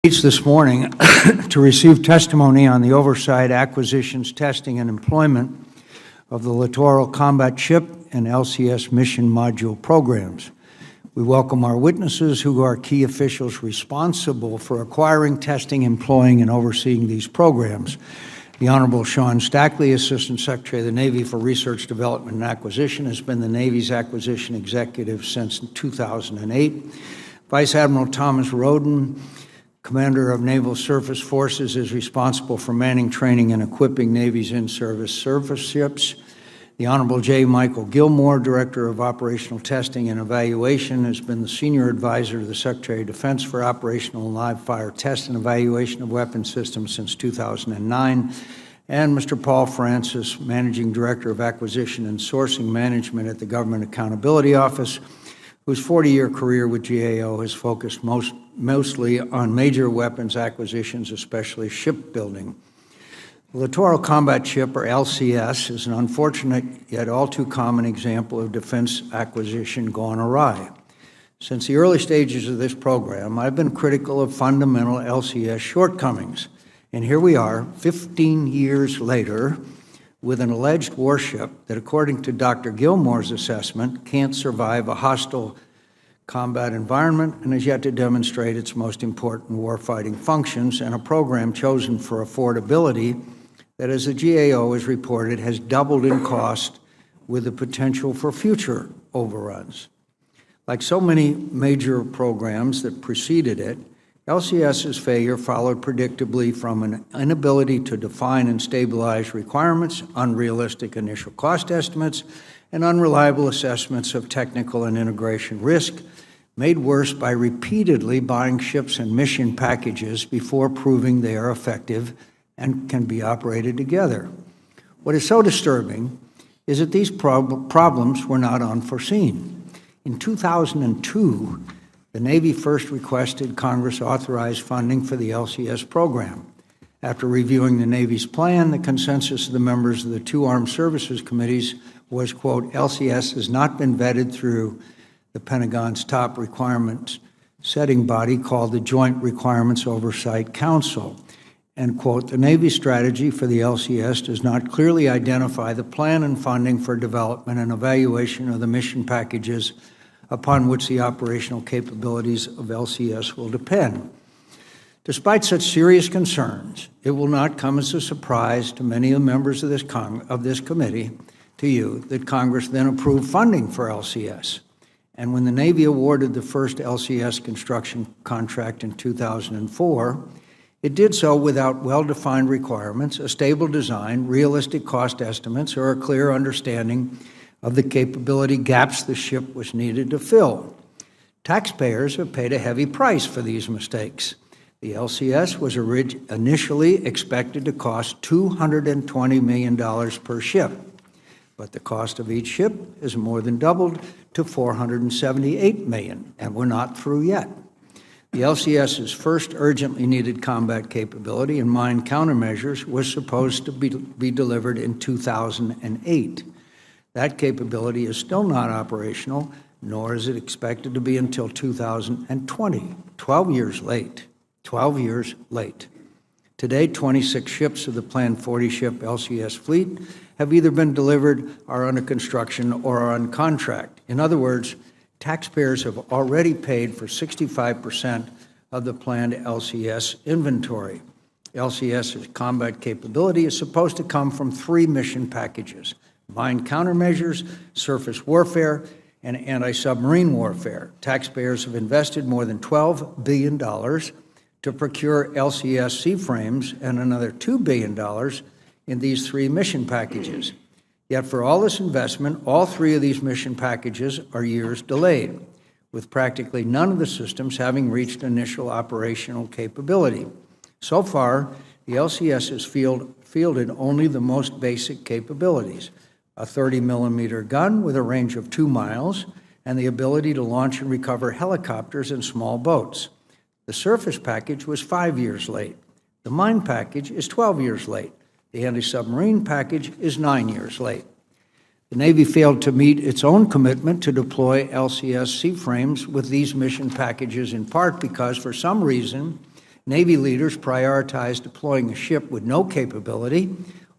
Meets this morning to receive testimony on the oversight, acquisitions, testing, and employment of the Littoral Combat Ship and LCS Mission Module programs. We welcome our witnesses who are key officials responsible for acquiring, testing, employing, and overseeing these programs. The Honorable Sean Stackley, Assistant Secretary of the Navy for Research, Development, and Acquisition, has been the Navy's acquisition executive since 2008. Vice Admiral Thomas Roden, Commander of Naval Surface Forces, is responsible for manning, training, and equipping Navy's in-service surface ships. The Honorable J. Michael Gilmore, Director of Operational Testing and Evaluation, has been the Senior Advisor to the Secretary of Defense for Operational and Live Fire Test and Evaluation of Weapon Systems since 2009. And Mr. Paul Francis, Managing Director of Acquisition and Sourcing Management at the Government Accountability Office, whose 40-year career with GAO has focused mostly on major weapons acquisitions, especially shipbuilding. The Littoral Combat Ship, or LCS, is an unfortunate yet all too common example of defense acquisition gone awry. Since the early stages of this program, I've been critical of fundamental LCS shortcomings. And here we are, 15 years later, with an alleged warship that, according to Dr. Gilmore's assessment, can't survive a hostile combat environment and has yet to demonstrate its most important warfighting functions, and a program chosen for affordability that, as the GAO has reported, has doubled in cost with the potential for future overruns. Like so many major programs that preceded it, LCS's failure followed predictably from an inability to define and stabilize requirements, unrealistic initial cost estimates, and unreliable assessments of technical and integration risk, made worse by repeatedly buying ships and mission packages before proving they are effective and can be operated together. What is so disturbing is that these problems were not unforeseen. In 2002, the Navy first requested Congress authorize funding for the LCS program. After reviewing the Navy's plan, the consensus of the members of the two armed services committees was, quote, LCS has not been vetted through the Pentagon's top requirements setting body called the Joint Requirements Oversight Council. And, quote, the Navy strategy for the LCS does not clearly identify the plan and funding for development and evaluation of the mission packages upon which the operational capabilities of LCS will depend. Despite such serious concerns, it will not come as a surprise to many of the members of this committee, to you, that Congress then approved funding for LCS. And when the Navy awarded the first LCS construction contract in 2004, it did so without well-defined requirements, a stable design, realistic cost estimates, or a clear understanding of the capability gaps the ship was needed to fill. Taxpayers have paid a heavy price for these mistakes. The LCS was initially expected to cost $220 million per ship, but the cost of each ship has more than doubled to $478 million, and we're not through yet. The LCS's first urgently needed combat capability and mine countermeasures was supposed to be delivered in 2008. That capability is still not operational, nor is it expected to be until 2020, 12 years late. 12 years late. Today, 26 ships of the planned 40-ship LCS fleet have either been delivered, are under construction, or are on contract. In other words, taxpayers have already paid for 65% of the planned LCS inventory. LCS's combat capability is supposed to come from 3 mission packages: mine countermeasures, surface warfare, and anti-submarine warfare. Taxpayers have invested more than $12 billion to procure LCS C-frames and another $2 billion in these 3 mission packages. Yet for all this investment, all 3 of these mission packages are years delayed, with practically none of the systems having reached initial operational capability. So far, the LCS has fielded only the most basic capabilities: a 30-millimeter gun with a range of 2 miles and the ability to launch and recover helicopters and small boats. The surface package was 5 years late. The mine package is 12 years late. The anti-submarine package is 9 years late. The Navy failed to meet its own commitment to deploy LCS C-frames with these mission packages, in part because, for some reason, Navy leaders prioritized deploying a ship with no capability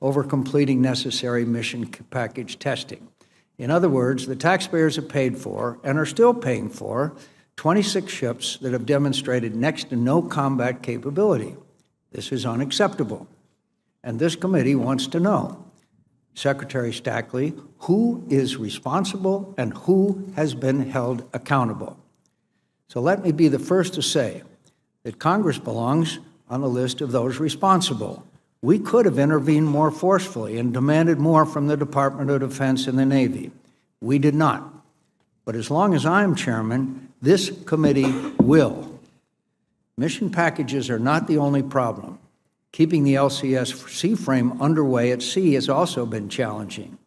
over completing necessary mission package testing. In other words, the taxpayers have paid for, and are still paying for, 26 ships that have demonstrated next to no combat capability. This is unacceptable. And this committee wants to know, Secretary Stackley, who is responsible and who has been held accountable. So let me be the first to say that Congress belongs on the list of those responsible. We could have intervened more forcefully and demanded more from the Department of Defense and the Navy. We did not. But as long as I'm chairman, this committee will. Mission packages are not the only problem. Keeping the LCS seaframe underway at sea has also been challenging.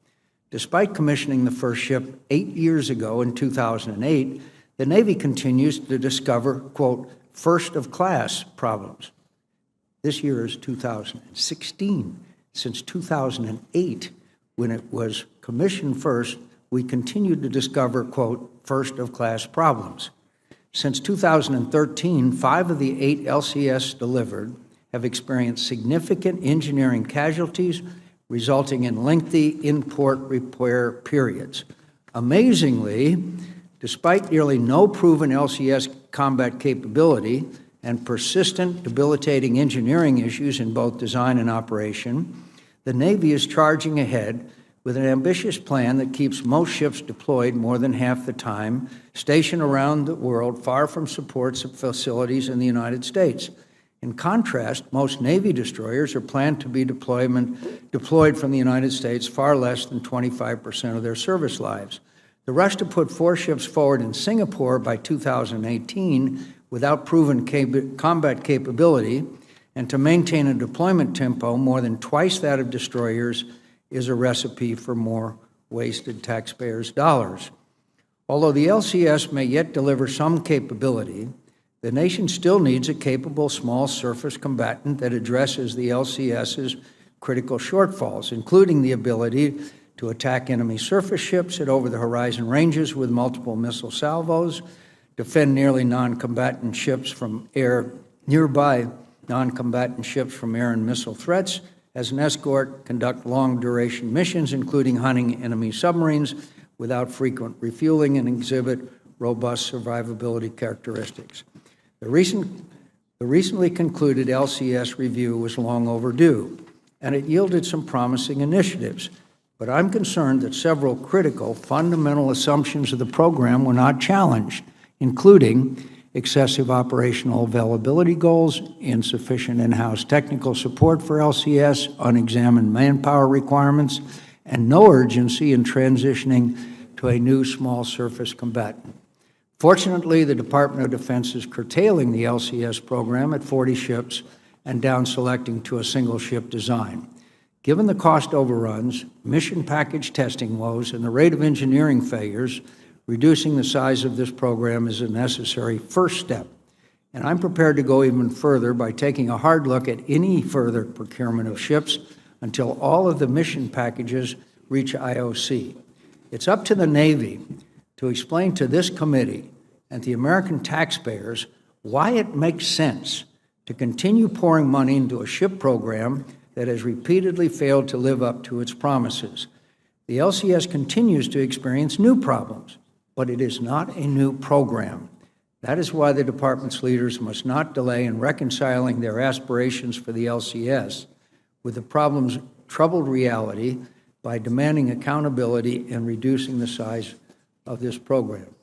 Despite commissioning the first ship 8 years ago in 2008, the Navy continues to discover, quote, first-of-class problems. This year is 2016. Since 2008, when it was commissioned first, we continued to discover, quote, first-of-class problems. Since 2013, 5 of the 8 LCS delivered have experienced significant engineering casualties, resulting in lengthy in-port repair periods. Amazingly, despite nearly no proven LCS combat capability and persistent debilitating engineering issues in both design and operation, the Navy is charging ahead with an ambitious plan that keeps most ships deployed more than half the time, stationed around the world far from support facilities in the United States. In contrast, most Navy destroyers are planned to be deployed from the United States far less than 25% of their service lives. The rush to put 4 ships forward in Singapore by 2018 without proven combat capability and to maintain a deployment tempo more than twice that of destroyers is a recipe for more wasted taxpayers' dollars. Although the LCS may yet deliver some capability, the nation still needs a capable small surface combatant that addresses the LCS's critical shortfalls, including the ability to attack enemy surface ships at over-the-horizon ranges with multiple missile salvos, defend nearly non-combatant ships from air, nearby non-combatant ships from air and missile threats, as an escort, conduct long-duration missions, including hunting enemy submarines without frequent refueling, and exhibit robust survivability characteristics. The recently concluded LCS review was long overdue, and it yielded some promising initiatives. But I'm concerned that several critical, fundamental assumptions of the program were not challenged, including excessive operational availability goals, insufficient in-house technical support for LCS, unexamined manpower requirements, and no urgency in transitioning to a new small surface combatant. Fortunately, the Department of Defense is curtailing the LCS program at 40 ships and down-selecting to a single-ship design. Given the cost overruns, mission package testing woes, and the rate of engineering failures, reducing the size of this program is a necessary first step. And I'm prepared to go even further by taking a hard look at any further procurement of ships until all of the mission packages reach IOC. It's up to the Navy to explain to this committee and the American taxpayers why it makes sense to continue pouring money into a ship program that has repeatedly failed to live up to its promises. The LCS continues to experience new problems, but it is not a new program. That is why the department's leaders must not delay in reconciling their aspirations for the LCS with the problem's troubled reality by demanding accountability and reducing the size of this program.